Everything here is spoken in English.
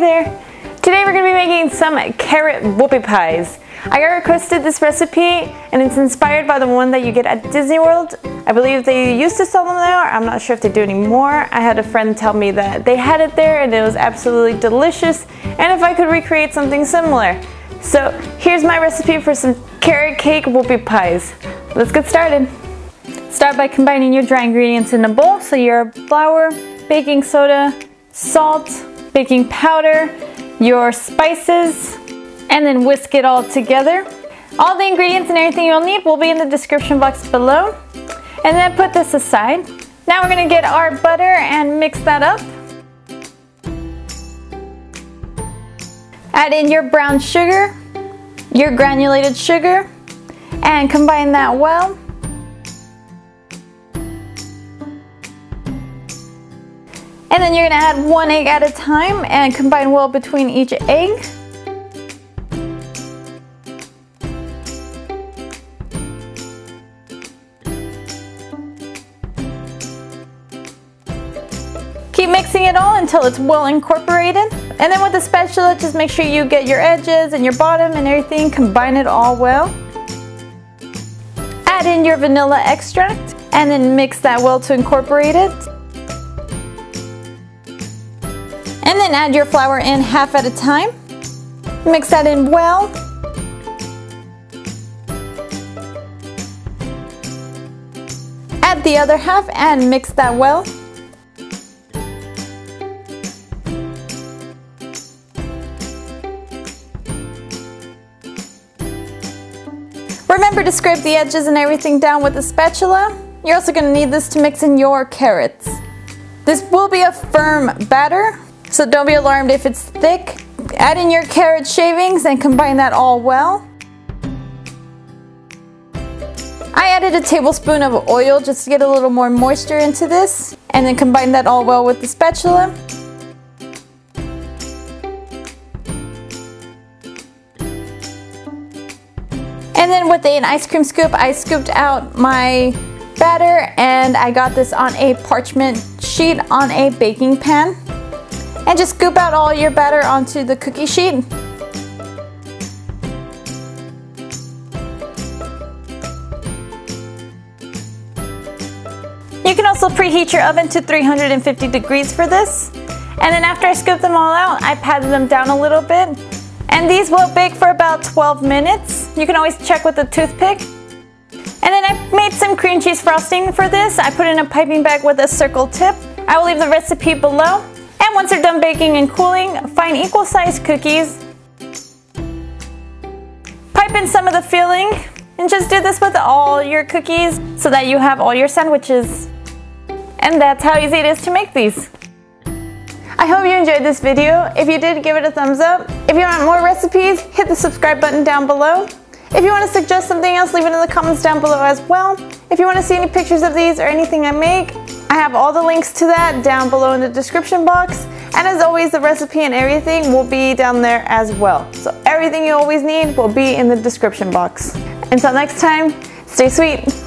there! Today we're going to be making some carrot whoopie pies. I got requested this recipe and it's inspired by the one that you get at Disney World. I believe they used to sell them there. I'm not sure if they do anymore. I had a friend tell me that they had it there and it was absolutely delicious, and if I could recreate something similar. So here's my recipe for some carrot cake whoopie pies. Let's get started. Start by combining your dry ingredients in a bowl. So your flour, baking soda, salt, baking powder, your spices, and then whisk it all together. All the ingredients and everything you'll need will be in the description box below. And then put this aside. Now we're going to get our butter and mix that up. Add in your brown sugar, your granulated sugar, and combine that well. And then you're going to add one egg at a time and combine well between each egg. Keep mixing it all until it's well incorporated. And then with the spatula, just make sure you get your edges and your bottom and everything, combine it all well. Add in your vanilla extract and then mix that well to incorporate it. And then add your flour in half at a time. Mix that in well. Add the other half and mix that well. Remember to scrape the edges and everything down with a spatula. You're also going to need this to mix in your carrots. This will be a firm batter, so don't be alarmed if it's thick. Add in your carrot shavings and combine that all well. I added a tablespoon of oil just to get a little more moisture into this, and then combine that all well with the spatula. And then with an ice cream scoop, I scooped out my batter and I got this on a parchment sheet on a baking pan. And just scoop out all your batter onto the cookie sheet. You can also preheat your oven to 350 degrees for this. And then after I scooped them all out, I patted them down a little bit. And these will bake for about 12 minutes. You can always check with a toothpick. And then I made some cream cheese frosting for this. I put in a piping bag with a circle tip. I will leave the recipe below. And once they're done baking and cooling, find equal sized cookies. Pipe in some of the filling and just do this with all your cookies so that you have all your sandwiches. And that's how easy it is to make these. I hope you enjoyed this video. If you did, give it a thumbs up. If you want more recipes, hit the subscribe button down below. If you want to suggest something else, leave it in the comments down below as well. If you want to see any pictures of these or anything I make, I have all the links to that down below in the description box. And as always, the recipe and everything will be down there as well. So everything you always need will be in the description box. Until next time, stay sweet.